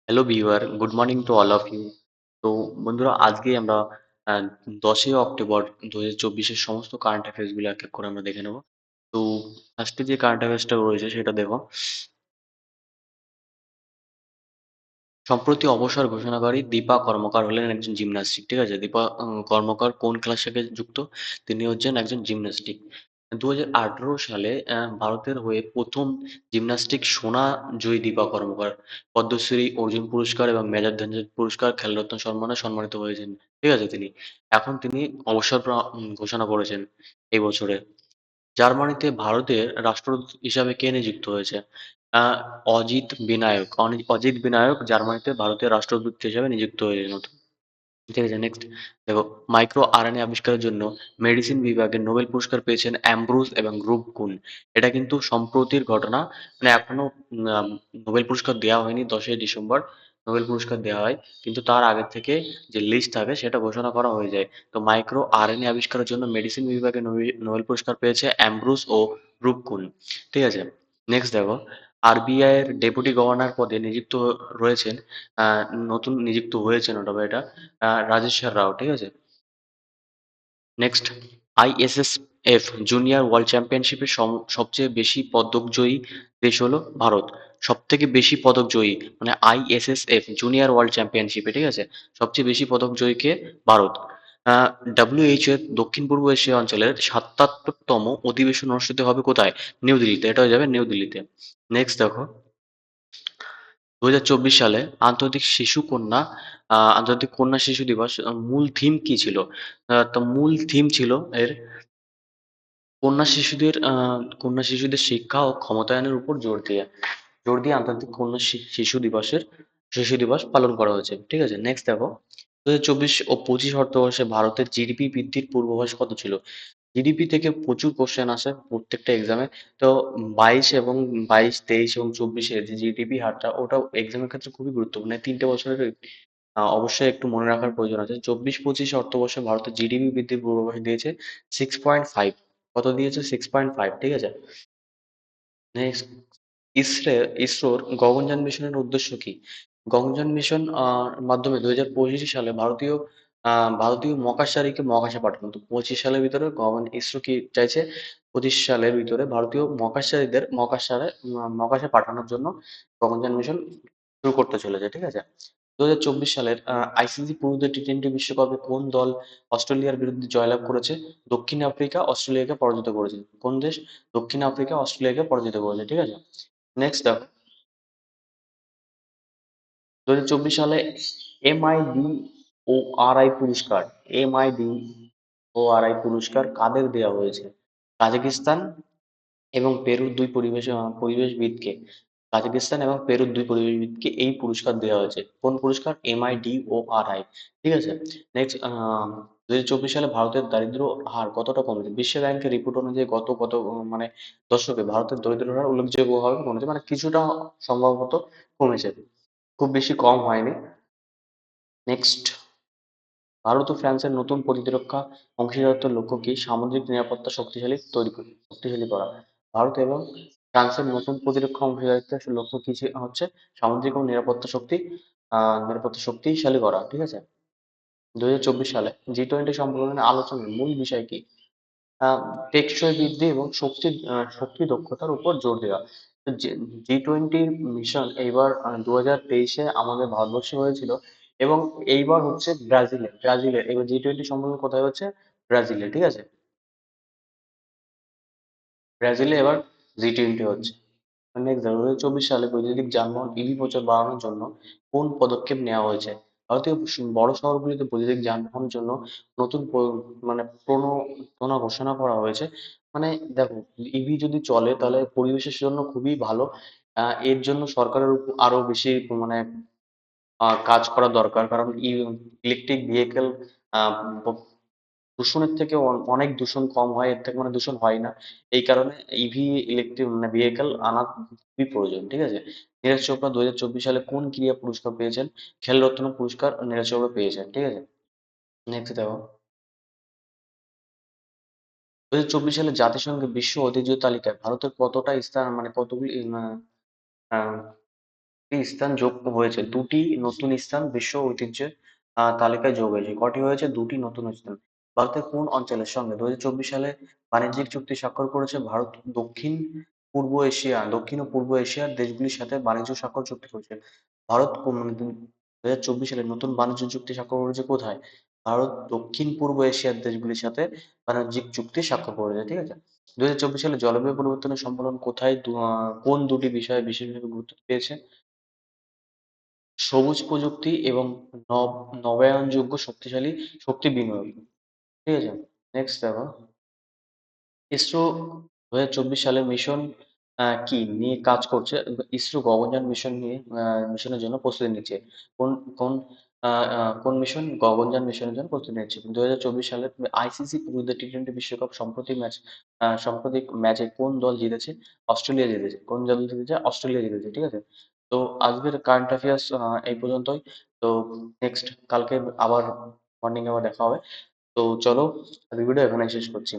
Hello viewer, good morning to all of you. তো বন্ধুরা, আজকে আমরা 10ই অক্টোবর 2024 সমস্ত কারেন্ট অ্যাফেয়ার্স গুলো এক এক করে আমরা দেখে নেব। তো ফার্স্টে যে কারেন্ট অ্যাফেয়ার্সটা রয়েছে সেটা দেখো। সম্প্রতি অবসর ঘোষণাকারী দীপা কর্মকার হলেন একজন জিমন্যাস্টিক। ঠিক আছে, দীপা কর্মকার কোন ক্লাসের সাথে যুক্ত? তিনি হচ্ছেন একজন জিমন্যাস্টিক। 2018 সালে ভারতের হয়ে প্রথম জিমন্যাস্টিক সোনা জয়ী দীপা কর্মকার পদ্মশ্রী, অর্জুন পুরস্কার এবং মেজর ধ্যানচাঁদ পুরস্কার, খেলরত্ন সম্মানে সম্মানিত হয়েছেন। ঠিক আছে, এখন তিনি অবসর ঘোষণা করেছেন এই বছরে। জার্মানিতে ভারতের রাষ্ট্রদূত হিসাবে কে নিযুক্ত হয়েছে? আহ, অজিত বিনায়ক জার্মানিতে ভারতের রাষ্ট্রদূত হিসাবে নিযুক্ত হয়েছে নতুন। ঠিক আছে, নেক্সট দেখো। মাইক্রো আরএনএ আবিষ্কারের জন্য মেডিসিন বিভাগে নোবেল পুরস্কার পেয়েছেন অ্যামব্রোস এবং রুব কুন। এটা কিন্তু সম্প্রতির ঘটনা, মানে এখনো নোবেল পুরস্কার দেওয়া হয়নি। 10ই ডিসেম্বর নোবেল পুরস্কার দেওয়া হয়, কিন্তু তার আগে থেকে যে লিস্ট থাকে সেটা ঘোষণা করা হয়ে যায়। তো মাইক্রো আরএনএ আবিষ্কারের জন্য মেডিসিন বিভাগে নোবেল পুরস্কার পেয়েছে অ্যামব্রোস ও রুব কুন। ঠিক আছে, নেক্সট দেখো। আরবিআই এর ডেপুটি গভর্নর পদে নিযুক্ত রয়েছেন, আহ, নতুন নিযুক্ত হয়েছেন ওটা এটা রাজেশ্বর রাও। ঠিক আছে, নেক্সট। আইএসএসএফ জুনিয়র ওয়ার্ল্ড চ্যাম্পিয়নশিপে সবচেয়ে বেশি পদকজয়ী দেশ হলো ভারত। সব থেকে বেশি পদকজয়ী, মানে আইএসএসএফ জুনিয়র ওয়ার্ল্ড চ্যাম্পিয়নশিপে, ঠিক আছে, সবচেয়ে বেশি পদকজয়ী কে? ভারত। ডব্লিউএইচও এর দক্ষিণ পূর্ব এশিয়া অঞ্চলের ৭৭তম অধিবেশন অনুষ্ঠিত হবে কোথায়? নিউ দিল্লিতে। এটা হয়ে যাবে নিউ দিল্লিতে। নেক্সট দেখো। 2024 সালে আন্তর্জাতিক কন্যা শিশু দিবস মূল থিম কি ছিল? তো মূল থিম ছিল এর কন্যা শিশুদের শিক্ষা ও ক্ষমতায়নের উপর জোর দিয়ে আন্তর্জাতিক কন্যা শিশু দিবস পালন করা হয়েছে। ঠিক আছে, নেক্সট দেখো। 2024 ও 25 অর্থবর্ষে ভারতের জিডিপি বৃদ্ধির পূর্বাভাস কত ছিল? জিডিপি থেকে প্রচুর কোশ্চেন আসে প্রত্যেকটা এক্সামে। তো 22 এবং 23 এবং 24-এর যে জিডিপি হারটা, ওটা এক্সামের ক্ষেত্রে খুবই গুরুত্বপূর্ণ। এই 3টে বছরের অবশ্যই একটু মনে রাখার প্রয়োজন আছে। 24-25 অর্থবর্ষে ভারতের জিডিপি বৃদ্ধির পূর্বাভাস দিয়েছে 6.5। কত দিয়েছে? 6.5। ঠিক আছে, নেক্সট। ইসরোর গগনযান মিশনের উদ্দেশ্য কি? গগনযান মিশন মাধ্যমে 2025 সালে ভারতীয় মহাকাশচারীকে মহাকাশে পাঠানো। তো 25 সালের ভিতরে ইসরো কি চাইছে? 25 সালের ভিতরে ভারতীয় মহাকাশচারীদের মহাকাশে পাঠানোর জন্য গগনযান মিশন শুরু করতে চলেছে। ঠিক আছে, 2024 সালের আইসিসি পুরুষদের টি-20 বিশ্বকাপে কোন দল অস্ট্রেলিয়ার বিরুদ্ধে জয়লাভ করেছে? দক্ষিণ আফ্রিকা অস্ট্রেলিয়াকে পরাজিত করেছে। কোন দেশ? দক্ষিণ আফ্রিকা অস্ট্রেলিয়াকে পরাজিত করেছে। ঠিক আছে, নেক্সট দেখো। 2024 সালে এমআইডি ও আরআই পুরস্কার কাদের দেওয়া হয়েছে? কাজাকিস্তান এবং পেরুর দুই পরিবেশবিদকে এই পুরস্কার দেওয়া হয়েছে। কোন পুরস্কার? এমআইডি ও আরআই। ঠিক আছে, নেক্সট। 2024 সালে ভারতের দারিদ্র হার কতটা কমেছে? বিশ্ব ব্যাংকের রিপোর্ট অনুযায়ী গত কত মানে দশকে ভারতের দরিদ্র হার উল্লেখযোগ্যভাবে কমেছে, মানে কিছুটা সম্ভবত কমেছে, খুব বেশি কম হয়নি। নেক্সট। ভারত ও ফ্রান্সের নতুন প্রতিরক্ষা অংশীদারত্বের লক্ষ্য কি? সামুদ্রিক নিরাপত্তা শক্তিশালী করা। ভারত এবং ফ্রান্সের নতুন প্রতিরক্ষা অংশীদারিত্বের লক্ষ্য কি হচ্ছে? সামুদ্রিক ও নিরাপত্তা শক্তিশালী করা। ঠিক আছে, 2024 সালে জি-20 সম্মেলনে আলোচনার মূল বিষয় কি? আহ, টেকসই বৃদ্ধি এবং শক্তি দক্ষতার উপর জোর দেওয়া। তো জি-20 মিশন এইবার 2023-এ আমাদের ভারতবর্ষে হয়েছিল, এবং এইবার হচ্ছে ব্রাজিলে এবার জি-20 সম্মেলন কোথায় হচ্ছে? ব্রাজিলে। ঠিক আছে, ব্রাজিলে এবার জি-20 হচ্ছে। নেক্সট, 2024 সালে বৈদ্যুতিক যানবাহন ইভি প্রচার বাড়ানোর জন্য কোন পদক্ষেপ নেওয়া হয়েছে? ভারতীয় বড় শহরগুলিতে বৈদ্যুতিক যানবাহনের জন্য নতুন মানে প্রণোদনা ঘোষণা করা হয়েছে। মানে দেখো, ইভি যদি চলে তাহলে পরিবেশের জন্য খুবই ভালো। এর জন্য সরকারের উপর আরো বেশি মানে কাজ করা দরকার, কারণ ইলেকট্রিক ভেহিকেল দূষণের থেকে অনেক দূষণ কম হয়, এর থেকে মানে দূষণ হয় না। এই কারণে ইভি ইলেকট্রিক মানে ভেহিকেল আনা খুবই প্রয়োজন। ঠিক আছে, নীরজ চোপড়া 2024 সালে কোন ক্রীড়া পুরস্কার পেয়েছেন? খেলরত্ন পুরস্কার নীরজ চোপড়া পেয়েছেন। ঠিক আছে, নেক্সট দেখো। 2024 সালে জাতিসংঘের বিশ্ব ঐতিহ্য তালিকায় ভারতের কতটা স্থান, মানে কতগুলি স্থান যোগ হয়েছে, দুটি নতুন স্থান বিশ্ব ঐতিহ্যের তালিকায় যোগ হয়েছে। কটি হয়েছে? দুটি নতুন স্থান। ভারতের কোন অঞ্চলের সঙ্গে 2024 সালে বাণিজ্যিক চুক্তি স্বাক্ষর করেছে ভারত? দক্ষিণ ও পূর্ব এশিয়ার দেশগুলির সাথে বাণিজ্য স্বাক্ষর চুক্তি করেছে ভারত। 2024 সালে নতুন বাণিজ্য চুক্তি স্বাক্ষর করেছে কোথায়? ভারত দক্ষিণ পূর্ব এশিয়ার দেশগুলির সাথে বাণিজ্যিক চুক্তি স্বাক্ষর করেছে, ঠিক আছে। 2024 সালে জলবায়ু পরিবর্তনের সম্মেলন কোথায় কোন দুটি বিষয়ে বিশেষভাবে গুরুত্ব পেয়েছে? সবুজ প্রযুক্তি এবং নবায়নযোগ্য শক্তিশালী শক্তি বিনিয়োগ, ঠিক আছে। নেক্সট দেখো, ইসরো 2024 সালে মিশন কি নিয়ে কাজ করছে? ইসরো গগনযান মিশন নিয়ে মিশনের জন্য প্রস্তুতি নিচ্ছে। কোন কোন কোন মিশন? গগনযান মিশনের জন্য প্রস্তুতি নিচ্ছে। 2024 সালে আইসিসি পুরুষদের টি-টোয়েন্টি বিশ্বকাপ সাম্প্রতিক ম্যাচে কোন দল জিতেছে? অস্ট্রেলিয়া জিতেছে। কোন দল জিতেছে? অস্ট্রেলিয়া জিতেছে, ঠিক আছে। তো আজকের কারেন্ট অ্যাফেয়ার্স এই পর্যন্তই। তো নেক্সট কালকে আবার মর্নিং আবার দেখা হবে। তো চলো, ভিডিওটা এখানে শেষ করছি।